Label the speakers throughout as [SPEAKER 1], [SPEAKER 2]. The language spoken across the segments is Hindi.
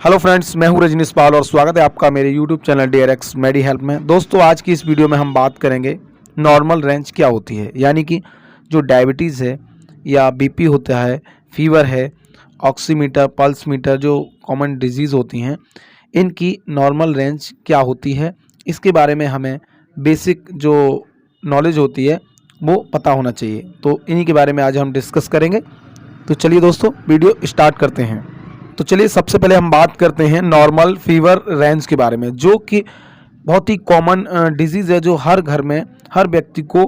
[SPEAKER 1] हेलो फ्रेंड्स, मैं हूं रजनीश पाल और स्वागत है आपका मेरे यूट्यूब चैनल DRX मेडी हेल्प में। दोस्तों, आज की इस वीडियो में हम बात करेंगे नॉर्मल रेंज क्या होती है, यानी कि जो डायबिटीज़ है या बीपी होता है, फीवर है, ऑक्सीमीटर, पल्स मीटर, जो कॉमन डिजीज़ होती हैं, इनकी नॉर्मल रेंज क्या होती है, इसके बारे में हमें बेसिक जो नॉलेज होती है वो पता होना चाहिए। तो इन्हीं के बारे में आज हम डिस्कस करेंगे। तो चलिए दोस्तों, वीडियो स्टार्ट करते हैं। तो चलिए सबसे पहले हम बात करते हैं नॉर्मल फीवर रेंज के बारे में, जो कि बहुत ही कॉमन डिजीज़ है, जो हर घर में हर व्यक्ति को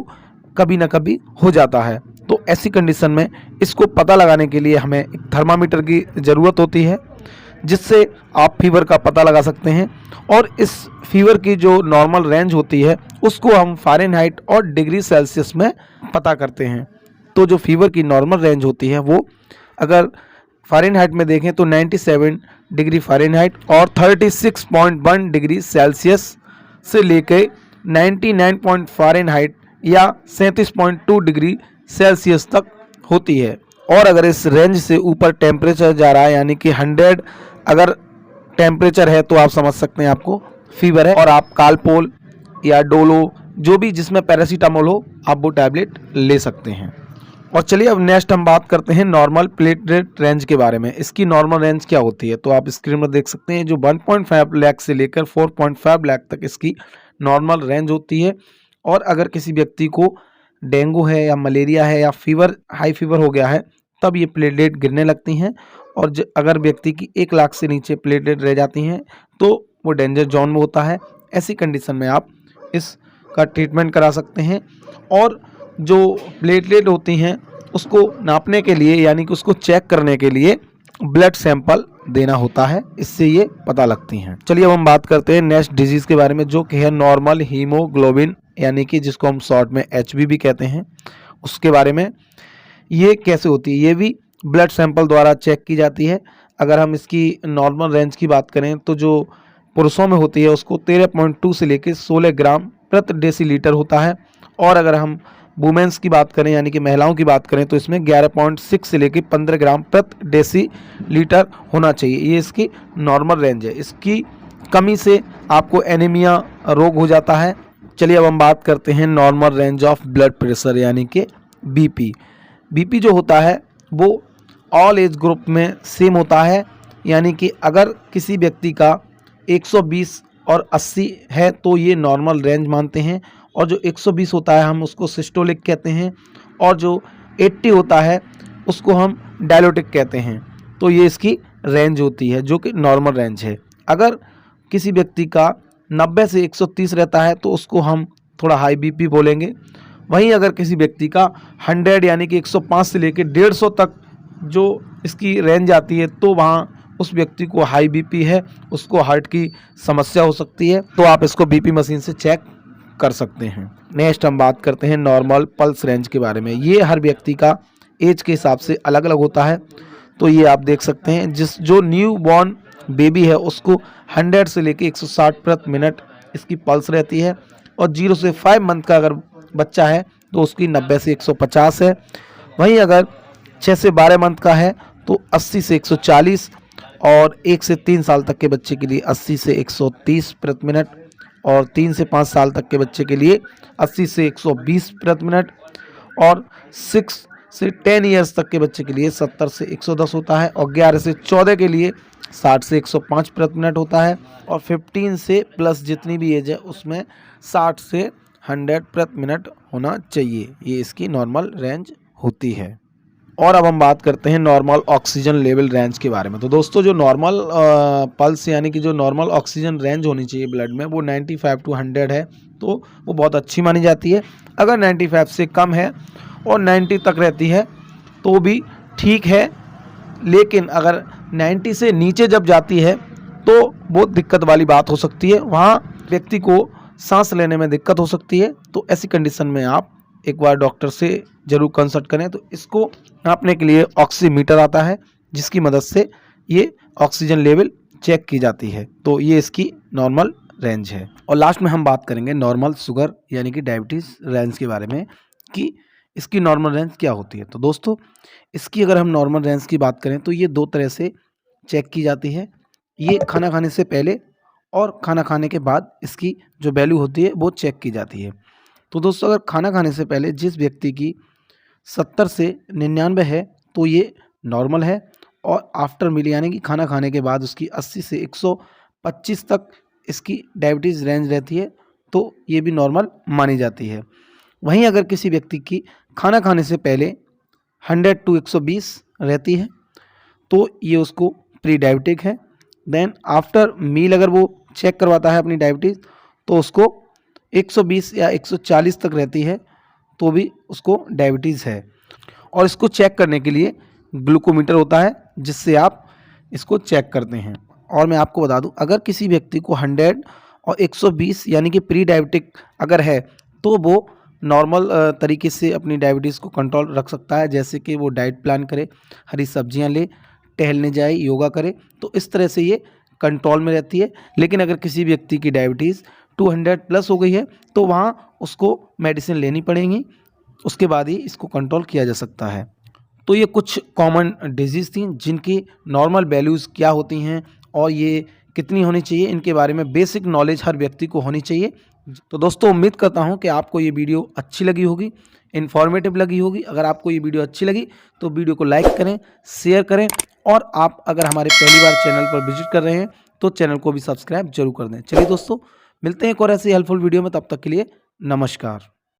[SPEAKER 1] कभी ना कभी हो जाता है। तो ऐसी कंडीशन में इसको पता लगाने के लिए हमें एक थर्मामीटर की ज़रूरत होती है, जिससे आप फीवर का पता लगा सकते हैं। और इस फीवर की जो नॉर्मल रेंज होती है उसको हम फ़ारेनहाइट और डिग्री सेल्सियस में पता करते हैं। तो जो फीवर की नॉर्मल रेंज होती है वो अगर फ़ारेनहाइट में देखें तो 97 डिग्री फ़ारेनहाइट और 36.1 डिग्री सेल्सियस से लेकर 99 फ़ारेनहाइट या 37.2 डिग्री सेल्सियस तक होती है। और अगर इस रेंज से ऊपर टेम्परेचर जा रहा है, यानी कि 100 अगर टेम्परेचर है, तो आप समझ सकते हैं आपको फीवर है, और आप कालपोल या डोलो जो भी जिसमें पैरासीटामोल हो, आप वो टैबलेट ले सकते हैं। और चलिए अब नेक्स्ट हम बात करते हैं नॉर्मल प्लेटलेट रेंज के बारे में। इसकी नॉर्मल रेंज क्या होती है, तो आप स्क्रीन पर देख सकते हैं जो 1.5 लाख से लेकर 4.5 लाख तक इसकी नॉर्मल रेंज होती है। और अगर किसी व्यक्ति को डेंगू है या मलेरिया है या फीवर हाई फीवर हो गया है, तब ये प्लेटलेट गिरने लगती हैं। और अगर व्यक्ति की 1 लाख से नीचे प्लेटलेट रह जाती हैं तो वो डेंजर जोन में होता है। ऐसी कंडीशन में आप इसका ट्रीटमेंट करा सकते हैं। और जो प्लेटलेट होती हैं उसको नापने के लिए, यानी कि उसको चेक करने के लिए ब्लड सैंपल देना होता है, इससे ये पता लगती हैं। चलिए अब हम बात करते हैं नेक्स्ट डिजीज़ के बारे में, जो कि है नॉर्मल हीमोग्लोबिन, यानी कि जिसको हम शॉर्ट में HB भी कहते हैं, उसके बारे में। ये कैसे होती है, ये भी ब्लड सैंपल द्वारा चेक की जाती है। अगर हम इसकी नॉर्मल रेंज की बात करें तो जो पुरुषों में होती है उसको 13.2 से लेकर 16 ग्राम प्रति डेसीलीटर होता है। और अगर हम वुमेन्स की बात करें, यानी कि महिलाओं की बात करें, तो इसमें 11.6 से लेकर 15 ग्राम प्रति डेसीलीटर होना चाहिए। ये इसकी नॉर्मल रेंज है। इसकी कमी से आपको एनीमिया रोग हो जाता है। चलिए अब हम बात करते हैं normal range of blood pressure, यानी कि बीपी। बीपी जो होता है वो ऑल एज ग्रुप में सेम होता है, यानी कि अगर किसी व्यक्ति का 120 और 80 है तो ये नॉर्मल रेंज मानते हैं। और जो 120 होता है हम उसको सिस्टोलिक कहते हैं, और जो 80 होता है उसको हम डायलिटिक कहते हैं। तो ये इसकी रेंज होती है, जो कि नॉर्मल रेंज है। अगर किसी व्यक्ति का 90 से 130 रहता है तो उसको हम थोड़ा हाई बीपी बोलेंगे। वहीं अगर किसी व्यक्ति का 100 यानी कि 105 से लेकर 150 तक जो इसकी रेंज आती है, तो वहाँ उस व्यक्ति को हाई बीपी है, उसको हार्ट की समस्या हो सकती है। तो आप इसको बीपी मशीन से चेक कर सकते हैं। नेक्स्ट हम बात करते हैं नॉर्मल पल्स रेंज के बारे में। ये हर व्यक्ति का एज के हिसाब से अलग अलग होता है। तो ये आप देख सकते हैं, जो न्यू बॉर्न बेबी है उसको 100 से लेकर 160 प्रति मिनट इसकी पल्स रहती है। और 0 से 5 मंथ का अगर बच्चा है तो उसकी 90 से 150 है। वहीं अगर 6 से 12 मंथ का है तो 80 से 140, और 1 से 3 साल तक के बच्चे के लिए 80 से 130 प्रति मिनट, और 3 से 5 साल तक के बच्चे के लिए 80 से 120 प्रति मिनट, और 6 से 10 ईयर्स तक के बच्चे के लिए 70 से 110 होता है, और 11 से 14 के लिए 60 से 105 प्रति मिनट होता है, और 15 से प्लस जितनी भी एज है उसमें 60 से 100 प्रति मिनट होना चाहिए। ये इसकी नॉर्मल रेंज होती है। और अब हम बात करते हैं नॉर्मल ऑक्सीजन लेवल रेंज के बारे में। तो दोस्तों, जो नॉर्मल पल्स, यानी कि जो नॉर्मल ऑक्सीजन रेंज होनी चाहिए ब्लड में, वो 95 to 100 है, तो वो बहुत अच्छी मानी जाती है। अगर 95 से कम है और 90 तक रहती है तो भी ठीक है, लेकिन अगर 90 से नीचे जब जाती है तो बहुत दिक्कत वाली बात हो सकती है। वहाँ व्यक्ति को सांस लेने में दिक्कत हो सकती है। तो ऐसी कंडीशन में आप एक बार डॉक्टर से ज़रूर कंसल्ट करें। तो इसको नापने के लिए ऑक्सीमीटर आता है, जिसकी मदद से ये ऑक्सीजन लेवल चेक की जाती है। तो ये इसकी नॉर्मल रेंज है। और लास्ट में हम बात करेंगे नॉर्मल शुगर, यानी कि डायबिटीज़ रेंज के बारे में, कि इसकी नॉर्मल रेंज क्या होती है। तो दोस्तों, इसकी अगर हम नॉर्मल रेंज की बात करें तो ये 2 तरह से चेक की जाती है। ये खाना खाने से पहले और खाना खाने के बाद इसकी जो वैल्यू होती है वो चेक की जाती है। तो दोस्तों अगर खाना खाने से पहले जिस व्यक्ति की 70 से 99 है तो ये नॉर्मल है, और आफ्टर मील यानी कि खाना खाने के बाद उसकी 80 से 125 तक इसकी डायबिटीज़ रेंज रहती है, तो ये भी नॉर्मल मानी जाती है। वहीं अगर किसी व्यक्ति की खाना खाने से पहले 100 टू 120 रहती है तो ये उसको प्री डायबिटिक है। देन आफ्टर मील अगर वो चेक करवाता है अपनी डायबिटीज़ तो उसको 120 या 140 तक रहती है तो भी उसको डायबिटीज़ है। और इसको चेक करने के लिए ग्लूकोमीटर होता है जिससे आप इसको चेक करते हैं। और मैं आपको बता दूं, अगर किसी व्यक्ति को 100 और 120 यानी कि प्री डायबिटिक अगर है तो वो नॉर्मल तरीके से अपनी डायबिटीज़ को कंट्रोल रख सकता है, जैसे कि वो डाइट प्लान करे, हरी सब्जियां ले, टहलने जाए, योगा करे, तो इस तरह से ये कंट्रोल में रहती है। लेकिन अगर किसी व्यक्ति की डायबिटीज़ 200 प्लस हो गई है तो वहाँ उसको मेडिसिन लेनी पड़ेगी, उसके बाद ही इसको कंट्रोल किया जा सकता है। तो ये कुछ कॉमन डिजीज़ थी जिनकी नॉर्मल वैल्यूज़ क्या होती हैं और ये कितनी होनी चाहिए, इनके बारे में बेसिक नॉलेज हर व्यक्ति को होनी चाहिए। तो दोस्तों उम्मीद करता हूँ कि आपको ये वीडियो अच्छी लगी होगी, इन्फॉर्मेटिव लगी होगी। अगर आपको ये वीडियो अच्छी लगी तो वीडियो को लाइक करें, शेयर करें, और आप अगर हमारे पहली बार चैनल पर विजिट कर रहे हैं तो चैनल को भी सब्सक्राइब जरूर कर दें। चलिए दोस्तों, मिलते हैं एक और ऐसी हेल्पफुल वीडियो में, तब तक के लिए नमस्कार।